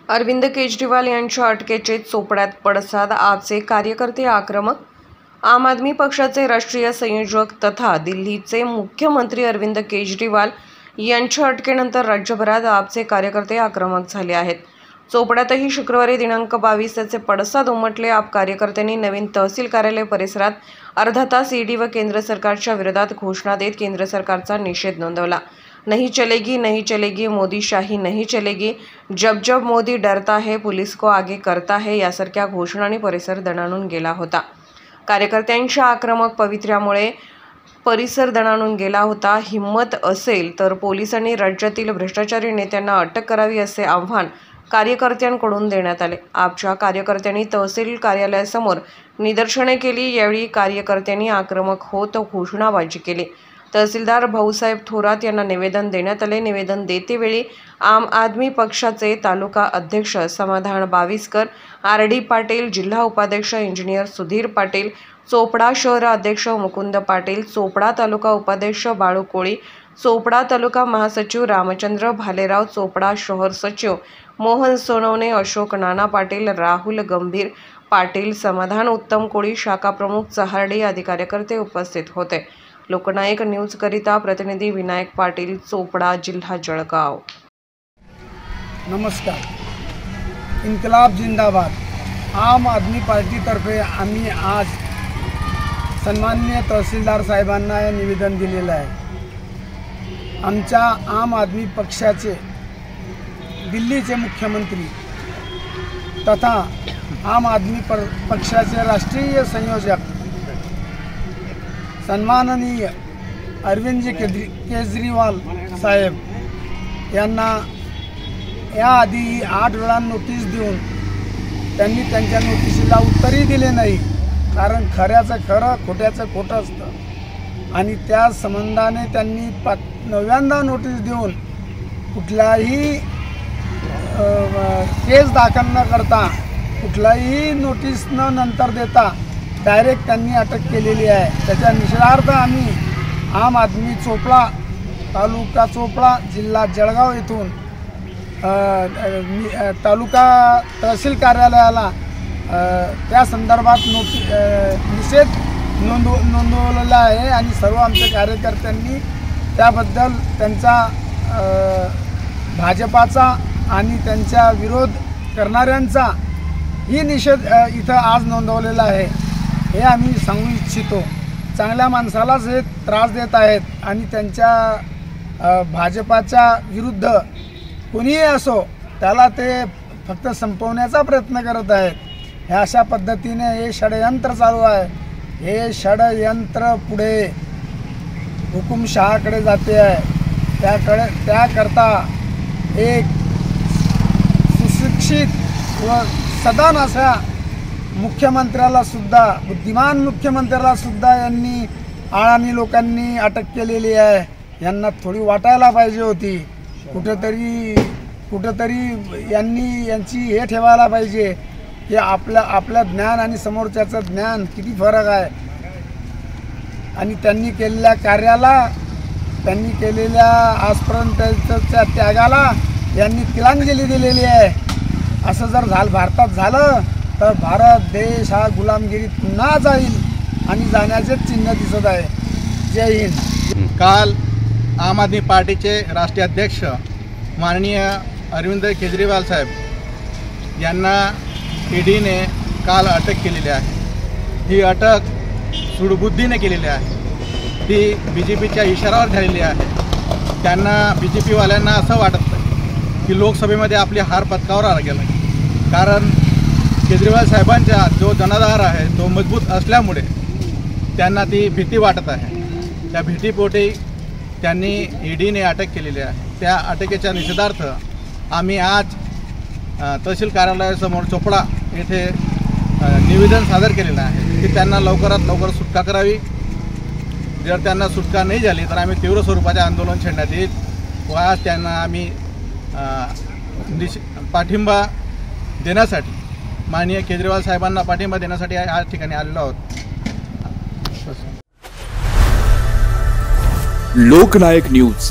अरविंद केजरीवाल यांच्या अटकेचे चोपड्यात पडसाद. आपचे कार्यकर्ते आक्रमक. आम आदमी पक्षाचे राष्ट्रीय संयोजक तथा दिल्लीचे मुख्यमंत्री अरविंद केजरीवाल यांच्या अटकेनंतर राज्यभरात आपचे कार्यकर्ते आक्रमक झाले आहेत. चोपड्यातही शुक्रवारी दिनांक 22 याचे पडसाद उमटले. आप कार्यकर्त्यांनी नवीन तहसील कार्यालय परिसरात अर्धा तास ईडी व केंद्र सरकारच्या विरोधात घोषणा देत केंद्र सरकारचा निषेध नोंदवला. नहीं चलेगी, नहीं चलेगी, मोदी शाही नहीं चलेगी, जब जब मोदी डरता है पुलिस को आगे करता है यासारख्या घोषणांनी परिसर दणाणून गेला होता. कार्यकर्त्यांच्या आक्रमक पवित्र्यामुळे परिसर दणाणून गेला होता. हिम्मत असेल तर पोलिसांनी राज्यातील भ्रष्टाचारी नेत्यांना अटक करावी असे आव्हान कार्यकर्त्यांकडून देण्यात आले. आपच्या कार्यकर्त्यांनी तहसील कार्यालयासमोर निदर्शने केली. यावेळी कार्यकर्त्यांनी आक्रमक होत घोषणाबाजी केली. तहसीलदार भाऊसाहेब थोरात यांना निवेदन देण्यात आले. निवेदन देतेवेळी आम आदमी पक्षाचे तालुका अध्यक्ष समाधान बाविस्कर, आर.डी. पाटील, जिल्हा उपाध्यक्ष इंजिनियर सुधीर पाटील, चोपडा शहर अध्यक्ष मुकुंद पाटील, चोपडा तालुका उपाध्यक्ष बाळू कोळी, चोपडा तालुका महासचिव रामचंद्र भालेराव, चोपडा शहर सचिव मोहन सोनवणे, अशोक नाना पाटील, राहुल गंभीर पाटील, समाधान उत्तम कोळी, शाखा प्रमुख चहार्डी आदी कार्यकर्ते उपस्थित होते. लोकनायक न्यूज करिता प्रतिनिधी विनायक पाटील, चोपडा, जिल्हा जळगाव. नमस्कार. इन्कलाब जिंदाबाद. आम आदमी पार्टीतर्फे आम्ही आज सन्माननीय तहसीलदार साहेबांना हे निवेदन दिलेलं आहे. आमच्या आम आदमी पक्षाचे दिल्लीचे मुख्यमंत्री तथा आम आदमी पक्षाचे राष्ट्रीय संयोजक सन्माननीय अरविंदजी केजरीवाल साहेब यांना याआधी 8 वेळा नोटीस देऊन त्यांनी त्यांच्या नोटिशीला उत्तरही दिले नाही. कारण खऱ्याचं खरं, खोट्याचं खोटं असतं. आणि त्या संबंधाने त्यांनी 9व्यांदा नोटीस देऊन कुठलाही केस दाखल न करता, कुठलाही नोटीस न नंतर देता डायरेक्ट त्यांनी अटक केलेली आहे. त्याच्या निषेधार्थ आम्ही आम आदमी चोपडा तालुका चोपडा जिल्हा जळगाव येथून तालुका तहसील कार्यालयाला त्या संदर्भात निषेध नोंदवलेला आहे. आणि सर्व आमच्या कार्यकर्त्यांनी त्याबद्दल त्यांचा भाजपाचा आणि त्यांच्या विरोध करणाऱ्यांचा ही निषेध इथं आज नोंदवलेला आहे. हे आम्ही सांगू इच्छितो. चांगल्या माणसालाच हे त्रास देत आहेत आणि त्यांच्या भाजपाच्या विरुद्ध कोणीही असो त्याला ते फक्त संपवण्याचा प्रयत्न करत आहेत. हे अशा पद्धतीने हे षडयंत्र चालू आहे. हे षडयंत्र पुढे हुकुमशहाकडे जाते आहे. त्याकरता एक सुशिक्षित व सदान अशा मुख्यमंत्र्याला सुद्धा, बुद्धिमान मुख्यमंत्र्याला सुद्धा यांनी अडाणी लोकांनी अटक केलेली आहे. यांना थोडी वाटायला पाहिजे होती. कुठंतरी यांची हे ठेवायला पाहिजे की आपलं ज्ञान आणि समोरच्याचं ज्ञान किती फरक आहे. आणि त्यांनी केलेल्या कार्याला, त्यांनी केलेल्या आजपर्यंतच्या त्यागाला यांनी तिलांजली दिलेली आहे. असं जर भारतात झालं तर भारत देश हा गुलामगिरीत पुन्हा जाईल आणि जाण्याचेच चिन्ह दिसत आहे. जय हिंद. काल आम आदमी पार्टीचे राष्ट्रीय अध्यक्ष माननीय अरविंद केजरीवाल साहेब यांना ईडीने काल अटक केलेली आहे. ही अटक सूडबुद्धीने केलेली आहे. ती BJPच्या इशाऱ्यावर झालेली आहे. त्यांना BJPवाल्यांना असं वाटत नाही की लोकसभेमध्ये आपली हार पत्करावा लागेल. कारण केजरीवाल साहेबांचा जो जनाधार आहे तो मजबूत असल्यामुळे त्यांना ती भीती वाटत आहे. त्या भीतीपोटी त्यांनी ईडीने अटक केलेली आहे. त्या अटकेच्या निषेधार्थ आम्ही आज तहसील कार्यालयासमोर चोपडा येथे निवेदन सादर केलेलं आहे की त्यांना लवकरात लवकर सुटका करावी. जर त्यांना सुटका नाही झाली तर आम्ही तीव्र स्वरूपाचे आंदोलन छेडण्यात येईल. व आज त्यांना आम्ही पाठिंबा देण्यासाठी, माननीय केजरीवाल साहेबांना पाठिंबा देण्यासाठी या ठिकाणी आलेलो आहोत. लोकनायक न्यूज